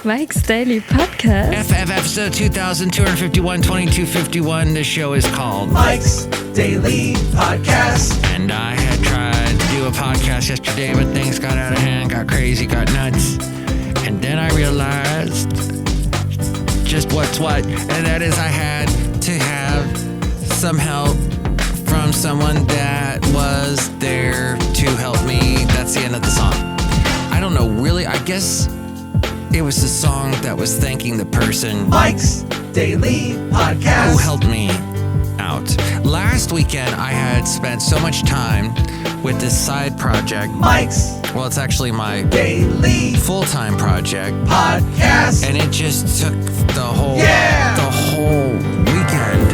Mike's Daily Podcast. episode 2251, 2251. This show is called Mike's Daily Podcast. And I had tried to do a podcast yesterday, but things got out of hand, got crazy, got nuts. And then I realized just what's what. And that is I had to have some help from someone that was there to help me. That's the end of the song. I don't know, really, I guess it was the song that was thanking the person Mike's Daily Podcast who helped me out. Last weekend, I had spent so much time with this side project. Mike's Well, it's actually my Daily full-time project. Podcast. And it just took the whole weekend.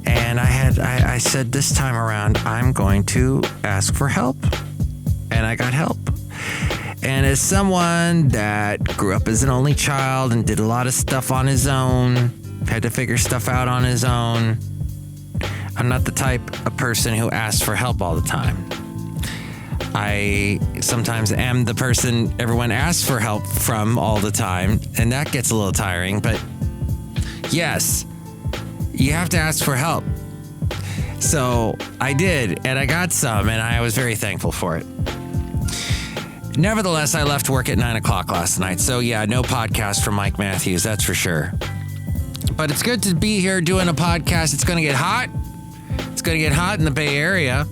And I said this time around, I'm going to ask for help. And I got help. And as someone that grew up as an only child and did a lot of stuff on his own, had to figure stuff out on his own, I'm not the type of person who asks for help all the time. I sometimes am the person everyone asks for help from all the time, and that gets a little tiring. But yes, you have to ask for help. So I did, and I got some, and I was very thankful for it. Nevertheless, I left work at 9 o'clock last night. So yeah, no podcast from Mike Matthews, that's for sure. But it's good to be here doing a podcast. It's going to get hot. It's going to get hot in the Bay Area.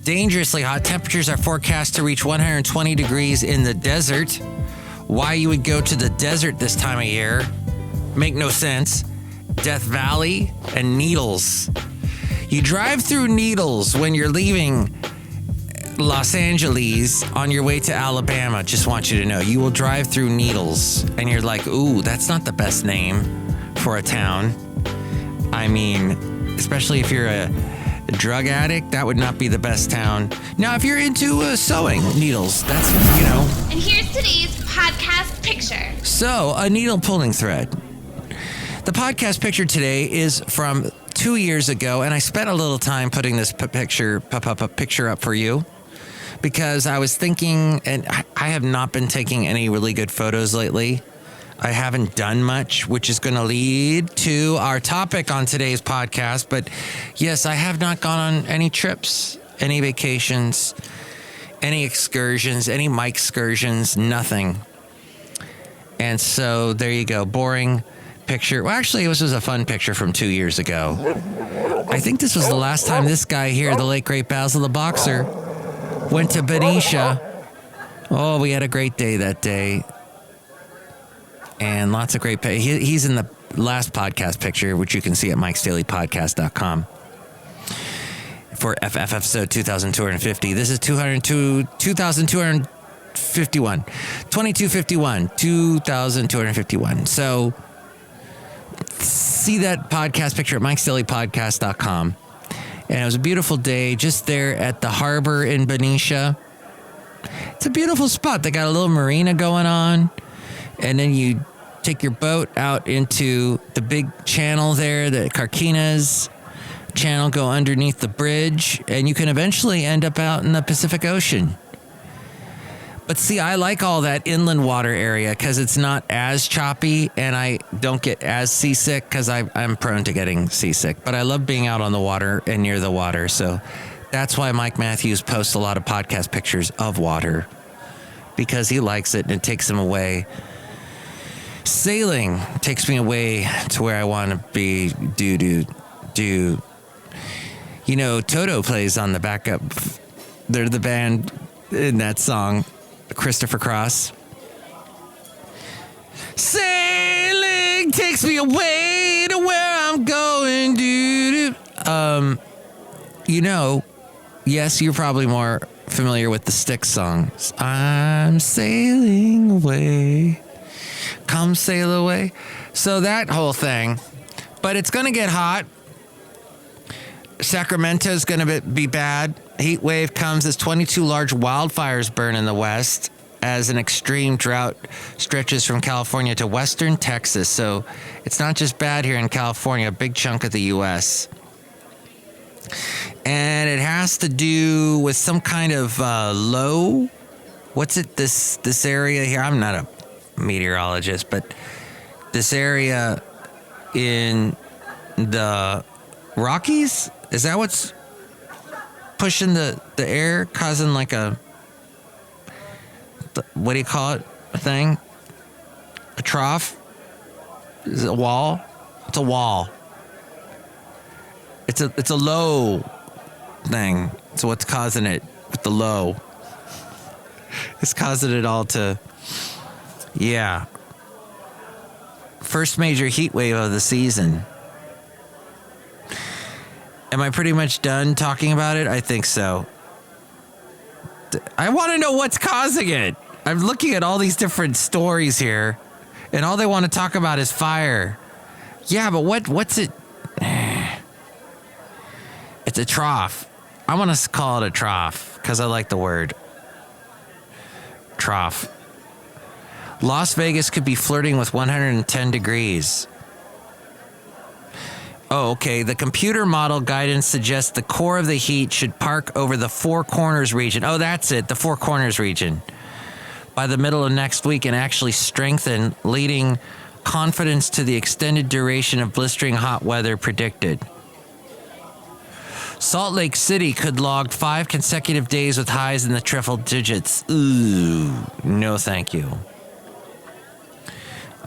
Dangerously hot. Temperatures are forecast to reach 120 degrees in the desert. Why you would go to the desert this time of year? Make no sense. Death Valley and Needles. You drive through Needles when you're leaving Los Angeles on your way to Alabama. Just want you to know, you will drive through Needles and you're like, ooh, that's not the best name for a town. I mean, especially if you're a drug addict, that would not be the best town. Now, if you're into sewing needles, that's, you know. And here's today's podcast picture. So, a needle pulling thread. The podcast picture today is from 2 years ago, and I spent a little time putting this picture up for you because I was thinking, and I have not been taking any really good photos lately. I haven't done much, which is going to lead to our topic on today's podcast. But yes, I have not gone on any trips, any vacations, any excursions, any Mike excursions, nothing. And so there you go. Boring picture. Well, actually, this was a fun picture from 2 years ago. I think this was the last time this guy here, the late, great Basil the Boxer, went to Benita. Oh, we had a great day that day. And lots of great... He's in the last podcast picture, which you can see at mikesdailypodcast.com for episode 2250. This is 2251. 2251. 2251. So see that podcast picture at mikesdailypodcast.com. And it was a beautiful day just there at the harbor in Benicia. It's a beautiful spot. They got a little marina going on. And then you take your boat out into the big channel there, the Carquinez channel, go underneath the bridge, and you can eventually end up out in the Pacific Ocean. But see, I like all that inland water area because it's not as choppy, and I don't get as seasick because I'm prone to getting seasick. But I love being out on the water and near the water, so that's why Mike Matthews posts a lot of podcast pictures of water, because he likes it and it takes him away. Sailing takes me away to where I want to be. Do. You know, Toto plays on the backup. They're the band in that song, Christopher Cross. Sailing takes me away to where I'm going. You know, yes, you're probably more familiar with the Styx songs. I'm sailing away. Come sail away. So that whole thing. But it's going to get hot. Sacramento's going to be bad. Heat wave comes as 22 large wildfires burn in the west as an extreme drought stretches from California to western Texas. So it's not just bad here in California, a big chunk of the U.S. And it has to do with some kind of low what's it, this area here? I'm not a meteorologist, but this area in the Rockies, is that what's pushing the air, causing like what do you call it? A thing? A trough? Is it a wall? It's a wall. It's a low thing. So what's causing it with the low? It's causing it all to, yeah. First major heat wave of the season. Am I pretty much done talking about it? I think so. I want to know what's causing it. I'm looking at all these different stories here, and all they want to talk about is fire. Yeah, but what's it? It's a trough. I want to call it a trough because I like the word. Trough. Las Vegas could be flirting with 110 degrees. Oh, okay. The computer model guidance suggests the core of the heat should park over the Four Corners region. Oh, that's it. The Four Corners region. By the middle of next week and actually strengthen, leading confidence to the extended duration of blistering hot weather predicted. Salt Lake City could log 5 consecutive days with highs in the triple digits. Ooh, no thank you.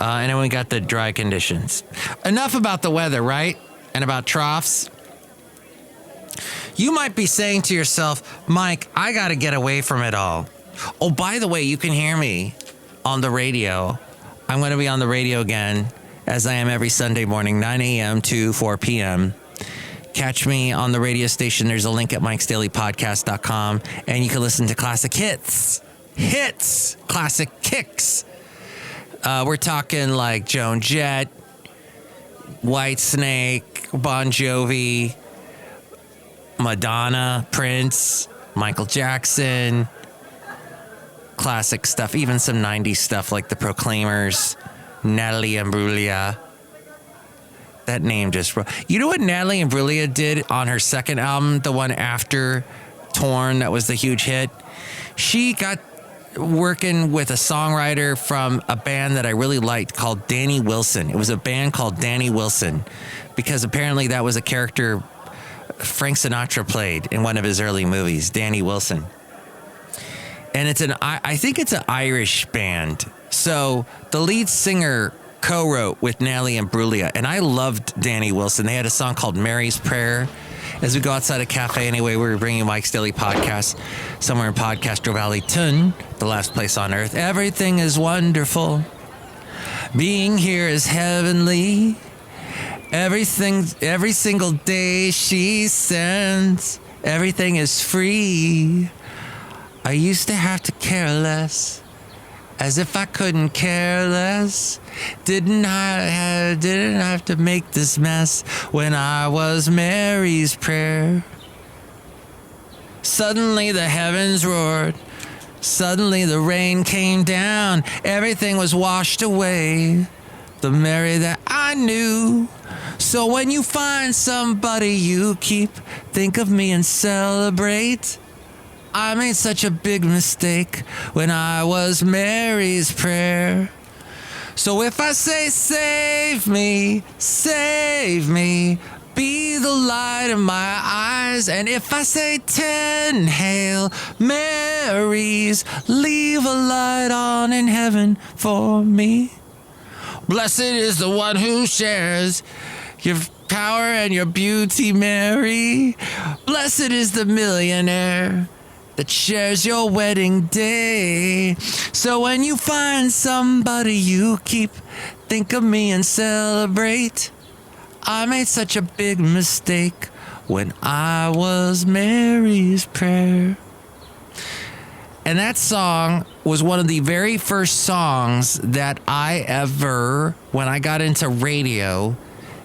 And then we got the dry conditions. Enough about the weather, right? And about troughs. You might be saying to yourself, Mike, I got to get away from it all. Oh, by the way, you can hear me on the radio. I'm going to be on the radio again, as I am every Sunday morning, 9 a.m. to 4 p.m. Catch me on the radio station. There's a link at mikesdailypodcast.com, and you can listen to classic hits. Classic kicks. We're talking like Joan Jett, Whitesnake, Bon Jovi, Madonna, Prince, Michael Jackson, classic stuff, even some 90s stuff like the Proclaimers, Natalie Imbruglia. That name just... You know what Natalie Imbruglia did on her second album, the one after Torn, that was the huge hit? She got working with a songwriter from a band that I really liked called Danny Wilson. It was a band called Danny Wilson because apparently that was a character Frank Sinatra played in one of his early movies, Danny Wilson. And I think it's an Irish band. So the lead singer co-wrote with Natalie Imbruglia, and I loved Danny Wilson. They had a song called Mary's Prayer. As we go outside a cafe anyway, we're bringing Mike's Daily Podcast somewhere in Podcastro Valley, Tun, the last place on earth. Everything is wonderful. Being here is heavenly. Every single day she sends. Everything is free. I used to have to care less, as if I couldn't care less. Didn't have to make this mess when I was Mary's Prayer. Suddenly the heavens roared. Suddenly the rain came down. Everything was washed away. The Mary that I knew. So when you find somebody you keep, think of me and celebrate. I made such a big mistake when I was Mary's Prayer. So if I say save me, be the light in my eyes. And if I say 10 Hail Marys, leave a light on in heaven for me. Blessed is the one who shares your power and your beauty, Mary. Blessed is the millionaire that shares your wedding day. So when you find somebody you keep, think of me and celebrate. I made such a big mistake when I was Mary's Prayer. And that song was one of the very first songs that I ever, when I got into radio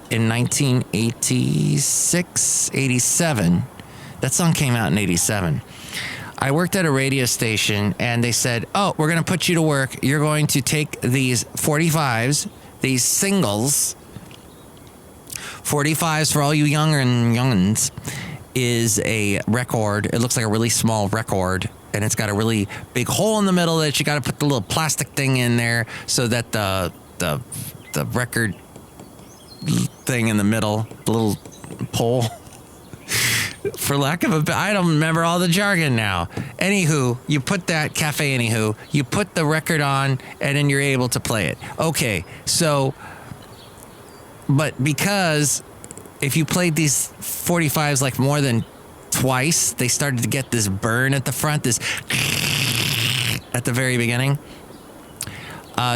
in 1986, 87, that song came out in 87. I worked at a radio station, and they said, oh, we're going to put you to work. You're going to take these 45s, these singles. 45s, for all you youngins, is a record. It looks like a really small record. and it's got a really big hole in the middle that you got to put the little plastic thing in there so that the record thing in the middle, the little pole, for lack of I don't remember all the jargon now. Anywho, you put that you put the record on, and then you're able to play it. Okay, so, but because if you played these 45s like more than twice, they started to get this burn at the front, this at the very beginning.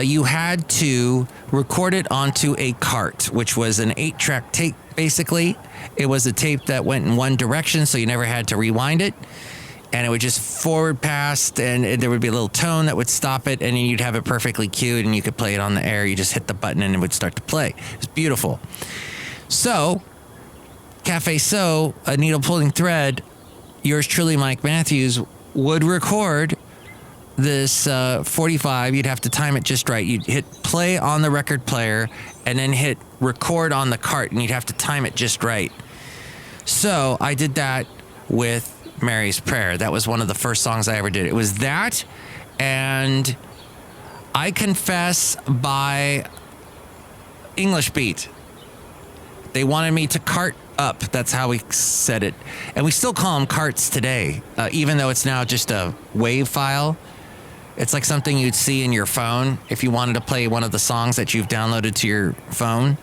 You had to record it onto a cart, which was an 8-track tape, basically. It was a tape that went in one direction, so you never had to rewind it. And it would just forward past, and there would be a little tone that would stop it, and then you'd have it perfectly cued, and you could play it on the air. You just hit the button, and it would start to play. It was beautiful. So, Cafe So, a needle pulling thread, yours truly, Mike Matthews, would record this 45. You'd have to time it just right. You'd hit play on the record player and then hit record on the cart, and you'd have to time it just right. So I did that with Mary's Prayer. That was one of the first songs I ever did. It was that, and I Confess by English Beat. They wanted me to cart up. That's how we said it. And we still call them carts today, even though it's now just a WAV file. It's like something you'd see in your phone if you wanted to play one of the songs that you've downloaded to your phone.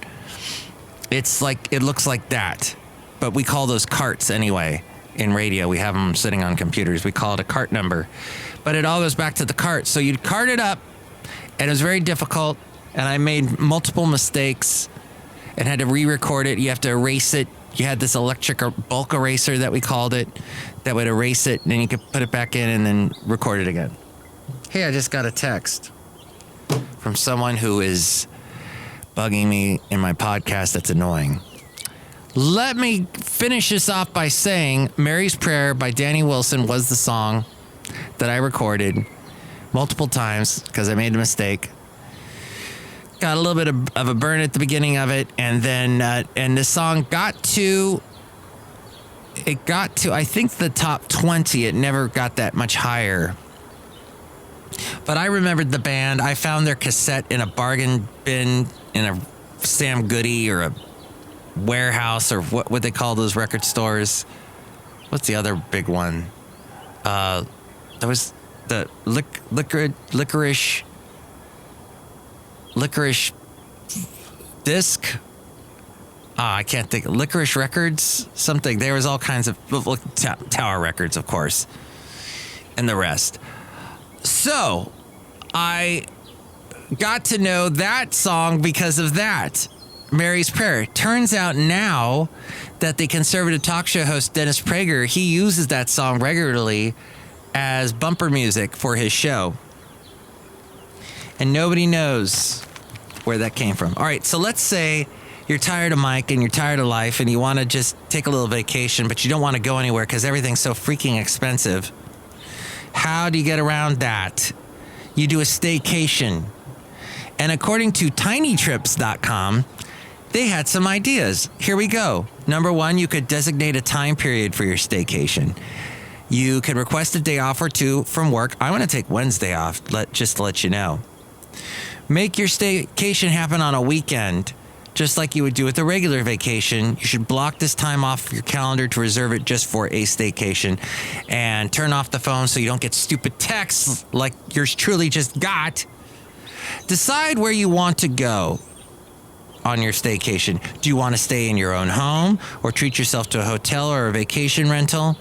It's like, it looks like that, but we call those carts anyway. In radio, we have them sitting on computers. We call it a cart number, but it all goes back to the cart. So you'd cart it up, and it was very difficult, and I made multiple mistakes and had to re-record it. You have to erase it. You had this electric bulk eraser that we called it that would erase it, and then you could put it back in and then record it again. Hey, I just got a text from someone who is bugging me in my podcast. That's annoying. Let me finish this off by saying Mary's Prayer by Danny Wilson was the song that I recorded multiple times because I made a mistake. Got a little bit of a burn at the beginning of it, and then and the song got to I think the top 20. It never got that much higher. But I remembered the band. I found their cassette in a bargain bin in a Sam Goody or a warehouse, or what would they call those record stores? What's the other big one? There was the licorice disc. I can't think. Licorice Records, something. There was all kinds of Tower Records, of course, and the rest. So I got to know that song because of that. Mary's Prayer. Turns out now that the conservative talk show host Dennis Prager, he uses that song regularly as bumper music for his show. And nobody knows where that came from. All right, so let's say you're tired of Mike and you're tired of life and you want to just take a little vacation, but you don't want to go anywhere because everything's so freaking expensive. How do you get around that? You do a staycation. And according to tinytrips.com, they had some ideas. Here we go. Number one, you could designate a time period for your staycation. You could request a day off or two from work. I want to take Wednesday off, just to let you know. Make your staycation happen on a weekend, just like you would do with a regular vacation. You should block this time off your calendar to reserve it just for a staycation, and turn off the phone so you don't get stupid texts like yours truly just got. Decide where you want to go on your staycation. Do you want to stay in your own home or treat yourself to a hotel or a vacation rental?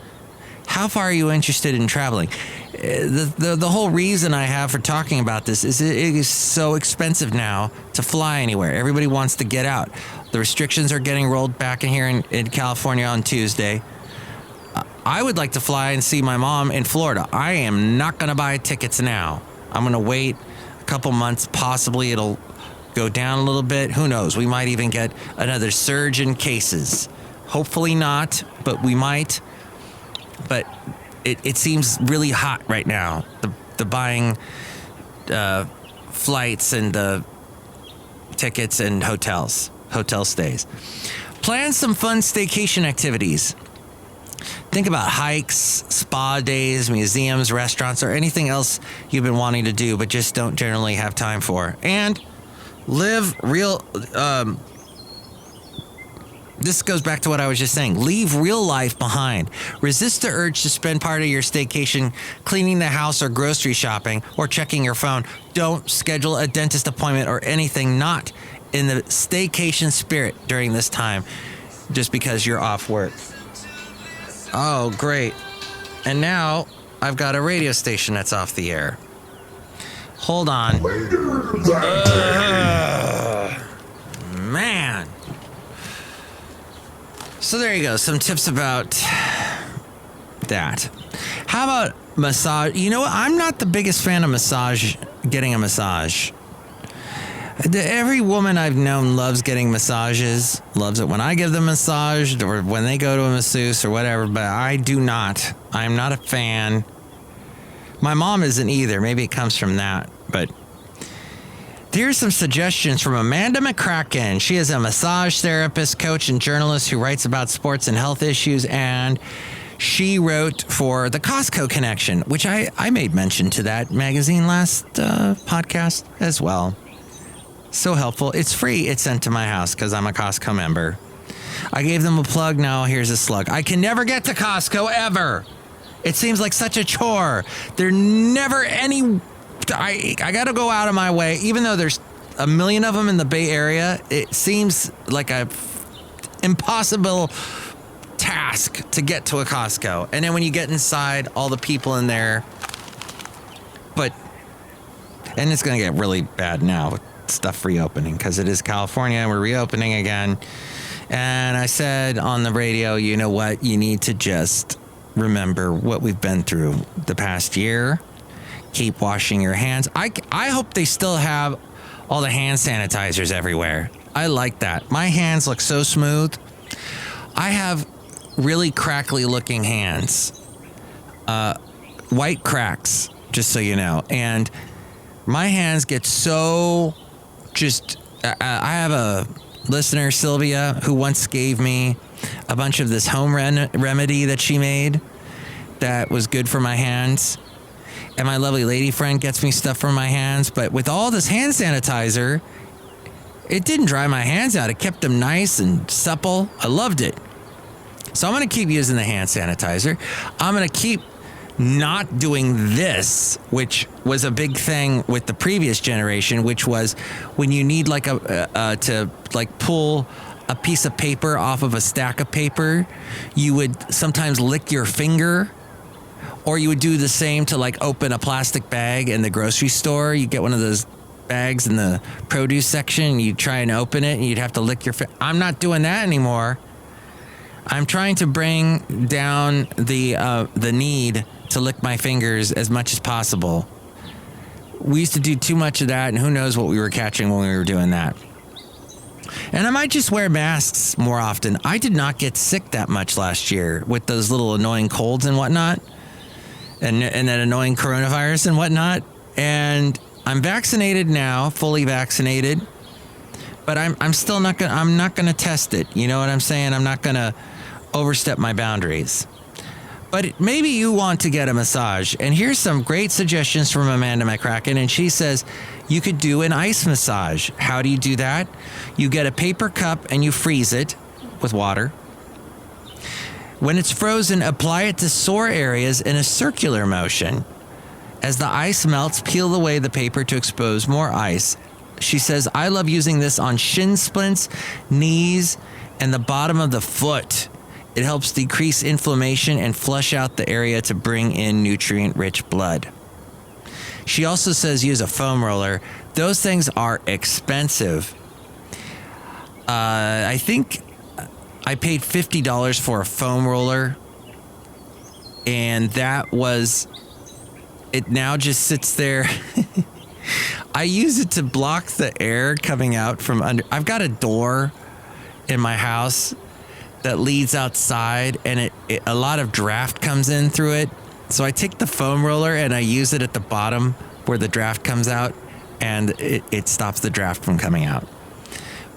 How far are you interested in traveling? The whole reason I have for talking about this is it is so expensive now to fly anywhere. Everybody wants to get out. The restrictions are getting rolled back in here in California on Tuesday. I would like to fly and see my mom in Florida. I am not going to buy tickets now. I'm going to wait a couple months. Possibly it'll go down a little bit. Who knows? We might even get another surge in cases. Hopefully not, but we might. But it seems really hot right now. The buying flights and the tickets and hotel stays. Plan some fun staycation activities. Think about hikes, spa days, museums, restaurants, or anything else you've been wanting to do but just don't generally have time for. And live real... This goes back to what I was just saying. Leave real life behind. Resist the urge to spend part of your staycation cleaning the house or grocery shopping or checking your phone. Don't schedule a dentist appointment or anything not in the staycation spirit during this time just because you're off work. Oh, great. And now I've got a radio station that's off the air. Hold on. Man. So there you go. Some tips about that. How about massage? You know what? I'm not the biggest fan of getting a massage. Every woman I've known loves getting massages, loves it when I give them a massage or when they go to a masseuse or whatever, but I do not. I'm not a fan. My mom isn't either. Maybe it comes from that, but here's some suggestions from Amanda McCracken. She is a massage therapist, coach, and journalist who writes about sports and health issues, and she wrote for the Costco Connection, which I made mention to that magazine last podcast as well. So helpful. It's free. It's sent to my house because I'm a Costco member. I gave them a plug. Now here's a slug. I can never get to Costco ever. It seems like such a chore. There never any... I got to go out of my way, even though there's a million of them in the Bay Area. It seems like a impossible task to get to a Costco. And then when you get inside, all the people in there. And it's going to get really bad now with stuff reopening because it is California and we're reopening again. And I said on the radio, you know what? You need to just remember what we've been through the past year. Keep washing your hands. I hope they still have all the hand sanitizers everywhere. I like that. My hands look so smooth. I have really crackly looking hands. White cracks, just so you know. And my hands get so just... I have a listener, Sylvia, who once gave me a bunch of this home remedy that she made that was good for my hands. And my lovely lady friend gets me stuff for my hands. But with all this hand sanitizer, it didn't dry my hands out. It kept them nice and supple. I loved it. So I'm going to keep using the hand sanitizer. I'm going to keep not doing this, which was a big thing with the previous generation, which was when you need like to pull a piece of paper off of a stack of paper, you would sometimes lick your finger. Or you would do the same to like open a plastic bag in the grocery store. You get one of those bags in the produce section. You try and open it and you'd have to lick your finger. I'm not doing that anymore. I'm trying to bring down the need to lick my fingers as much as possible. We used to do too much of that, and who knows what we were catching when we were doing that. And I might just wear masks more often. I did not get sick that much last year with those little annoying colds and whatnot. And that annoying coronavirus and whatnot. And I'm vaccinated now, fully vaccinated. But I'm still not gonna test it. You know what I'm saying? I'm not gonna overstep my boundaries. But maybe you want to get a massage. And here's some great suggestions from Amanda McCracken. And she says you could do an ice massage. How do you do that? You get a paper cup and you freeze it with water. When it's frozen, apply it to sore areas in a circular motion. As the ice melts, peel away the paper to expose more ice. She says, I love using this on shin splints, knees, and the bottom of the foot. It helps decrease inflammation and flush out the area to bring in nutrient-rich blood. She also says use a foam roller. Those things are expensive. I think I paid $50 for a foam roller, and that was... It now just sits there. I use it to block the air coming out from under. I've got a door in my house that leads outside, and a lot of draft comes in through it. So I take the foam roller and I use it at the bottom where the draft comes out, and it stops the draft from coming out.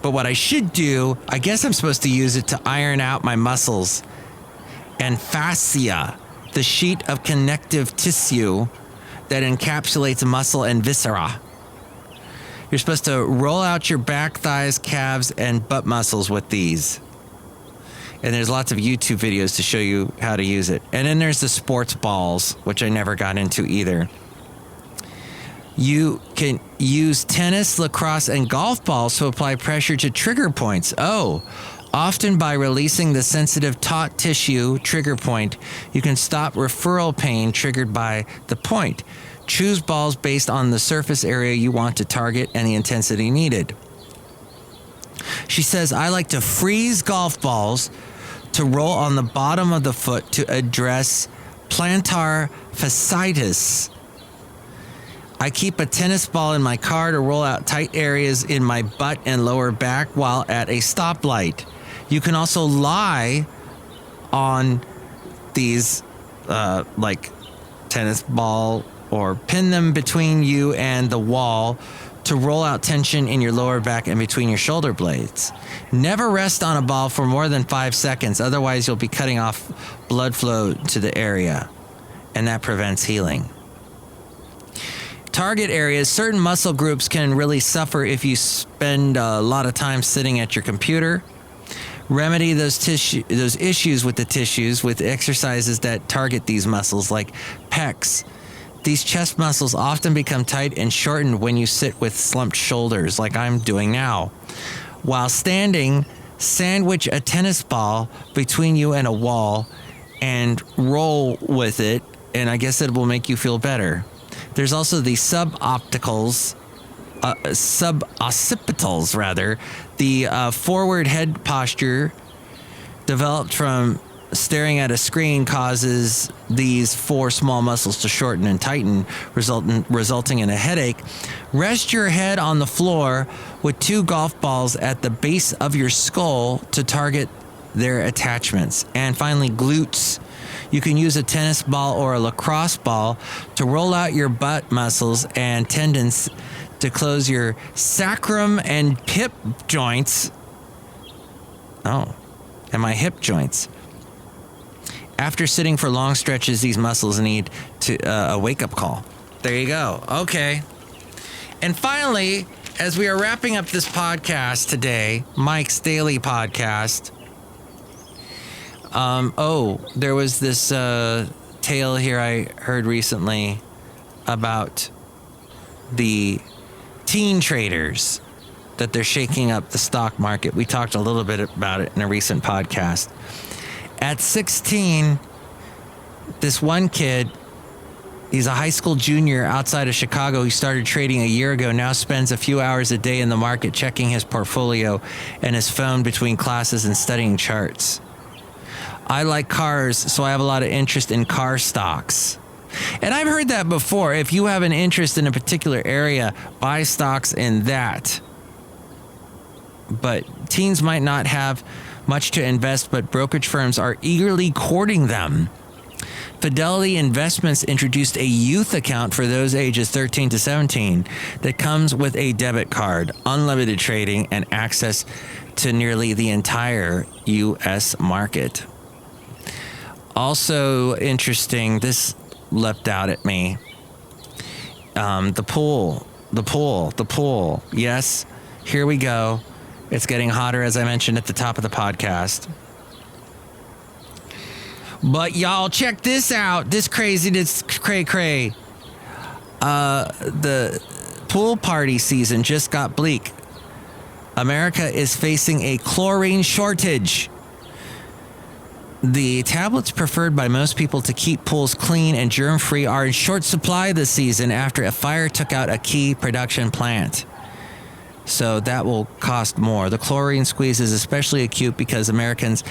But what I should do, I guess I'm supposed to use it to iron out my muscles and fascia, the sheet of connective tissue that encapsulates muscle and viscera. You're supposed to roll out your back, thighs, calves, and butt muscles with these. And there's lots of YouTube videos to show you how to use it. And then there's the sports balls, which I never got into either. You can use tennis, lacrosse, and golf balls to apply pressure to trigger points. Often by releasing the sensitive taut tissue trigger point, you can stop referral pain triggered by the point. Choose balls based on the surface area you want to target and the intensity needed. She says, I like to freeze golf balls to roll on the bottom of the foot to address plantar fasciitis. I keep a tennis ball in my car to roll out tight areas in my butt and lower back while at a stoplight. You can also lie on these like tennis ball or pin them between you and the wall to roll out tension in your lower back and between your shoulder blades. Never rest on a ball for more than 5 seconds, otherwise you'll be cutting off blood flow to the area, and that prevents healing. Target areas, certain muscle groups can really suffer if you spend a lot of time sitting at your computer. Remedy those issues with the tissues with exercises that target these muscles, like pecs. These chest muscles often become tight and shortened when you sit with slumped shoulders, like I'm doing now. While standing, sandwich a tennis ball between you and a wall and roll with it, and I guess it will make you feel better. There's also the suboccipitals, the forward head posture developed from staring at a screen causes these 4 small muscles to shorten and tighten, resulting in a headache. Rest your head on the floor with 2 golf balls at the base of your skull to target their attachments. And finally, glutes. You can use a tennis ball or a lacrosse ball to roll out your butt muscles and tendons to close your sacrum and hip joints. And my hip joints. After sitting for long stretches, these muscles need a wake-up call. There you go. Okay. And finally, as we are wrapping up this podcast today, Mike's Daily Podcast, there was this tale here I heard recently about the teen traders, that they're shaking up the stock market. We talked a little bit about it in a recent podcast. At 16, this one kid, he's a high school junior outside of Chicago. He started trading a year ago, now spends a few hours a day in the market checking his portfolio and his phone between classes and studying charts. I like cars, so I have a lot of interest in car stocks. And I've heard that before. If you have an interest in a particular area, buy stocks in that. But teens might not have much to invest, but brokerage firms are eagerly courting them. Fidelity Investments introduced a youth account for those ages 13 to 17 that comes with a debit card, unlimited trading, and access to nearly the entire U.S. market. Also interesting, this leapt out at me. The pool. Yes, here we go. It's getting hotter, as I mentioned at the top of the podcast. But y'all, check this out. This cray. The pool party season just got bleak. America is facing a chlorine shortage. The tablets preferred by most people to keep pools clean and germ-free are in short supply this season after a fire took out a key production plant. So that will cost more. The chlorine squeeze is especially acute because Americans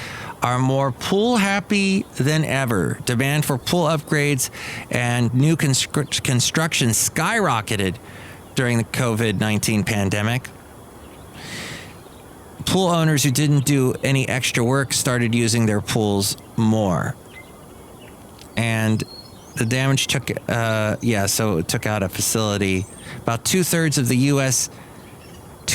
are more pool happy than ever. Demand for pool upgrades and new construction skyrocketed during the COVID-19 pandemic. Pool owners who didn't do any extra work started using their pools more. And the damage took, so it took out a facility. About 2/3 of the U.S.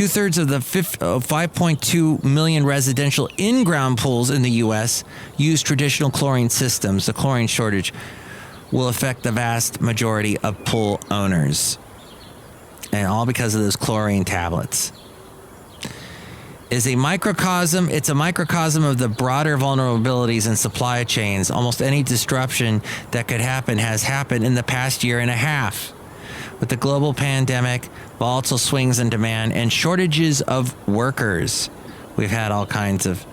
2/3 of the 5.2 million residential in-ground pools in the U.S. use traditional chlorine systems. The chlorine shortage will affect the vast majority of pool owners. And all because of those chlorine tablets. It's a microcosm of the broader vulnerabilities in supply chains. Almost any disruption that could happen has happened in the past year and a half. With the global pandemic, volatile swings in demand, and shortages of workers. We've had all kinds of...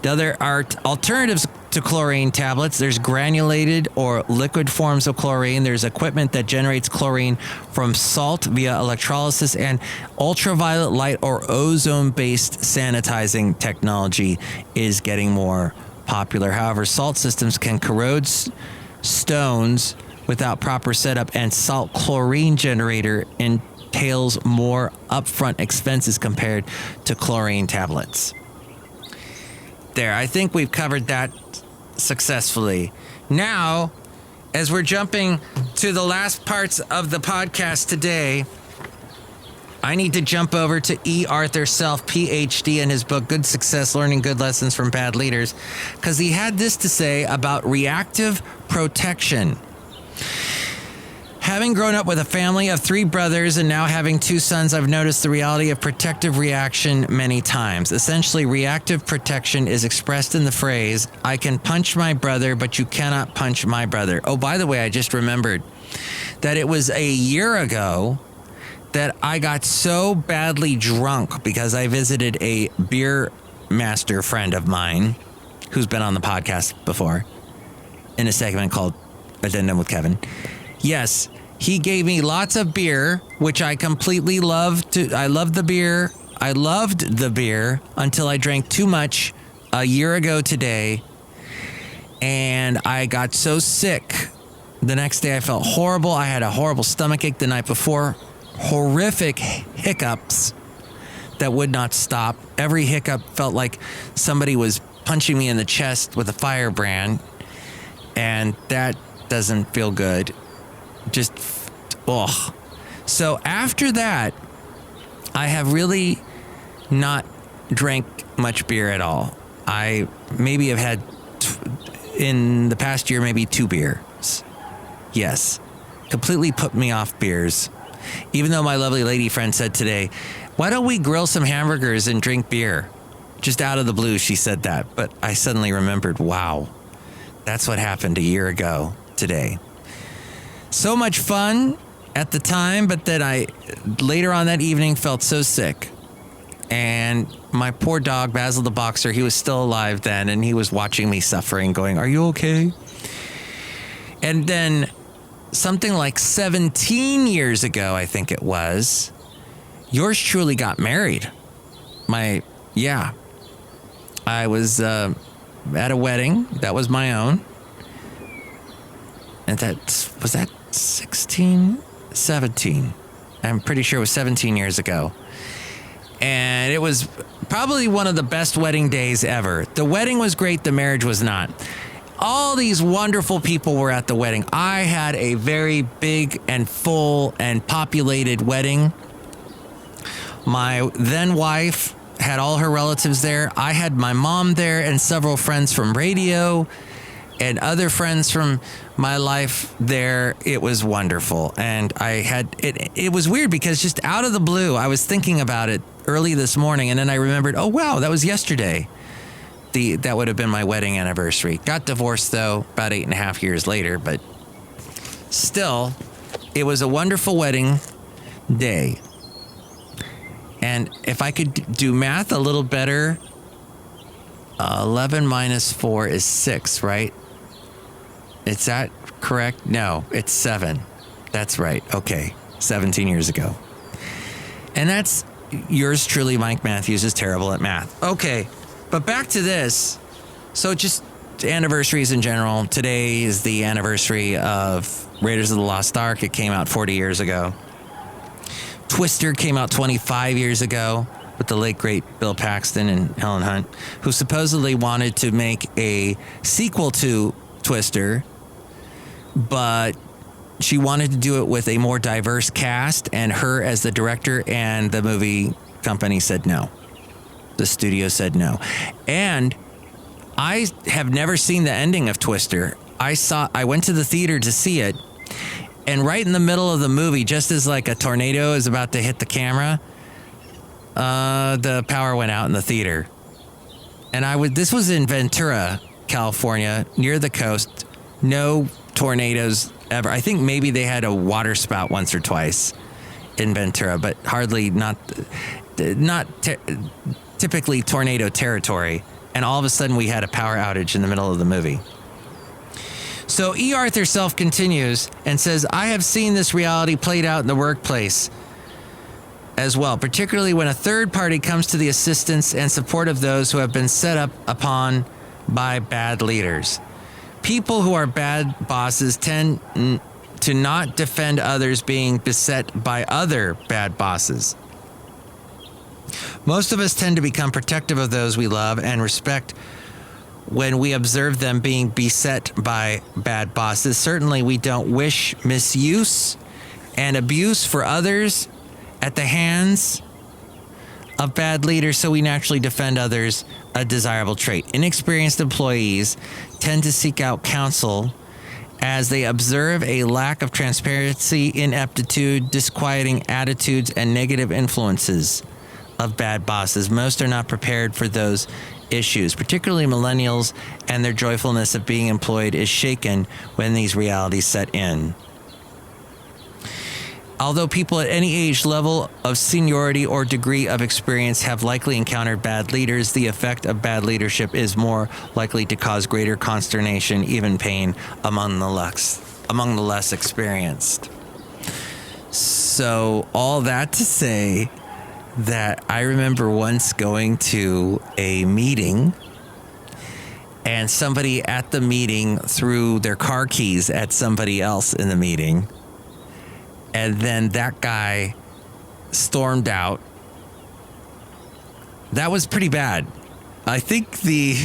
Now, there are alternatives to chlorine tablets. There's granulated or liquid forms of chlorine. There's equipment that generates chlorine from salt via electrolysis, and ultraviolet light or ozone-based sanitizing technology is getting more popular. However, salt systems can corrode stones without proper setup, and salt chlorine generator entails more upfront expenses compared to chlorine tablets. There, I think we've covered that successfully. Now, as we're jumping to the last parts of the podcast today, I need to jump over to E. Arthur Self, PhD, in his book, Good Success, Learning Good Lessons from Bad Leaders, because he had this to say about reactive protection. Having grown up with a family of 3 brothers and now having 2 sons, I've noticed the reality of protective reaction many times. Essentially, reactive protection is expressed in the phrase, I can punch my brother, but you cannot punch my brother. Oh, by the way, I just remembered that it was a year ago that I got so badly drunk because I visited a Brewmaster friend of mine who's been on the podcast before in a segment called Addendum with Kevin. Yes, he gave me lots of beer, which I completely loved. I loved the beer. I loved the beer until I drank too much a year ago today. And I got so sick. The next day I felt horrible. I had a horrible stomachache the night before. Horrific hiccups that would not stop. Every hiccup felt like somebody was punching me in the chest with a firebrand. And that doesn't feel good. Just, ugh. So after that, I have really not drank much beer at all. I maybe have had, in the past year, maybe 2 beers. Yes. Completely put me off beers. Even though my lovely lady friend said today, why don't we grill some hamburgers and drink beer? Just out of the blue, she said that. But I suddenly remembered, wow, that's what happened a year ago today. So much fun at the time, but then I later on that evening felt so sick. And my poor dog, Basil the Boxer, he was still alive then, and he was watching me suffering, going, are you okay? And then something like 17 years ago, I think it was, yours truly got married. I was at a wedding that was my own. And was that 17? I'm pretty sure it was 17 years ago. And it was probably one of the best wedding days ever. The wedding was great. The marriage was not. All these wonderful people were at the wedding. I had a very big and full and populated wedding. My then wife had all her relatives there. I had my mom there and several friends from radio and other friends from my life there. It was wonderful. And I had it was weird because just out of the blue, I was thinking about it early this morning, and then I remembered, oh wow, that was yesterday. That would have been my wedding anniversary. Got divorced though about 8.5 years later, but still, it was a wonderful wedding day. And if I could do math a little better, 11 minus 4 is 6, right? Is that correct? No, it's 7. That's right. Okay. 17 years ago. And that's yours truly, Mike Matthews, is terrible at math. Okay. But back to this. So just anniversaries in general. Today is the anniversary of Raiders of the Lost Ark. It came out 40 years ago. Twister came out 25 years ago with the late, great Bill Paxton and Helen Hunt, who supposedly wanted to make a sequel to Twister, but she wanted to do it with a more diverse cast and her as the director, and the movie company said no. The studio said no. And I have never seen the ending of Twister. I went to the theater to see it, and right in the middle of the movie, just as like a tornado is about to hit the camera, the power went out in the theater. And this was in Ventura, California, near the coast. No tornadoes ever. I think maybe they had a water spout once or twice in Ventura, but hardly not typically tornado territory. And all of a sudden we had a power outage in the middle of the movie. So E. Arthur Self continues and says, I have seen this reality played out in the workplace as well, particularly when a third party comes to the assistance and support of those who have been set up upon by bad leaders. People who are bad bosses tend to not defend others being beset by other bad bosses. Most of us tend to become protective of those we love and respect when we observe them being beset by bad bosses. Certainly, we don't wish misuse and abuse for others at the hands of bad leaders, so we naturally defend others, a desirable trait. Inexperienced employees tend to seek out counsel as they observe a lack of transparency, ineptitude, disquieting attitudes, and negative influences of bad bosses. Most are not prepared for those issues, particularly millennials, and their joyfulness of being employed is shaken when these realities set in. Although people at any age, level of seniority, or degree of experience have likely encountered bad leaders, the effect of bad leadership is more likely to cause greater consternation, even pain, among the less experienced. So all that to say that I remember once going to a meeting, and somebody at the meeting threw their car keys at somebody else in the meeting. And then that guy stormed out. That was pretty bad. I think the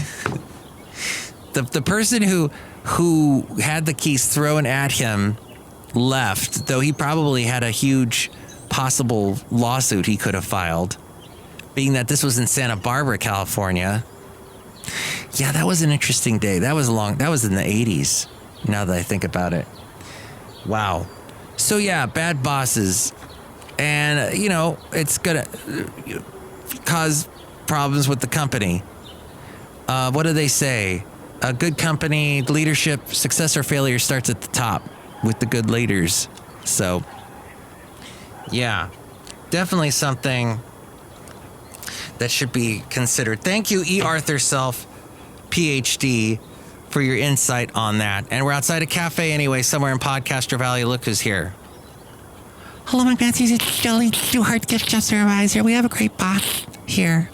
person who had the keys thrown at him left, though he probably had a huge possible lawsuit he could have filed, being that this was in Santa Barbara, California. Yeah, that was an interesting day. That was in the 80s, now that I think about it. Wow. So yeah, bad bosses, and it's gonna cause problems with the company. What do they say? A good company, leadership, success or failure starts at the top with the good leaders. So yeah, definitely something that should be considered. Thank you, E. Arthur Self, PhD, for your insight on that. And we're outside a cafe anyway, somewhere in Podcaster Valley. Look who's here. Hello, Mike Matthews. It's Chely Shoehart, gift shop supervisor. We have a great boss here.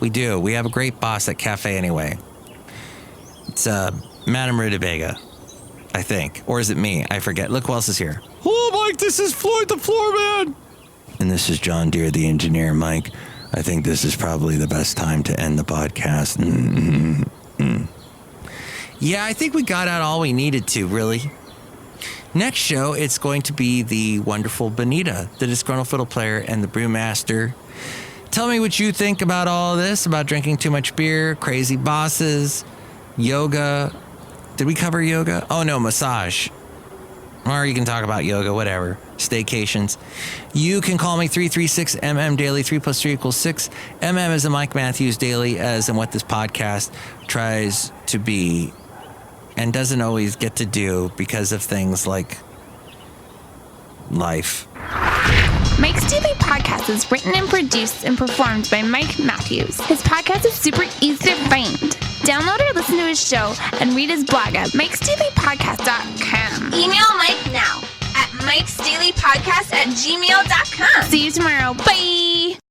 We do. We have a great boss at Cafe Anyway. It's Madame Rutabaga, I think. Or is it me? I forget. Look who else is here. Hello, Mike. This is Floyd the Floorman. And this is John Deere, the engineer. Mike, I think this is probably the best time to end the podcast. Yeah, I think we got out all we needed to, really. Next show, it's going to be the wonderful Benita, the Disgruntled Fiddle Player, and the Brewmaster. Tell me what you think about all of this, about drinking too much beer, crazy bosses, yoga. Did we cover yoga? Oh, no, massage. Or you can talk about yoga, whatever. Staycations. You can call me 336-MM Daily. 3 + 3 = 6. MM is a Mike Matthews Daily, as in what this podcast tries to be and doesn't always get to do because of things like life. Mike's Daily Podcast is written and produced and performed by Mike Matthews. His podcast is super easy to find. Download or listen to his show and read his blog at mikesdailypodcast.com. Email Mike now at mikesdailypodcast@gmail.com. See you tomorrow. Bye!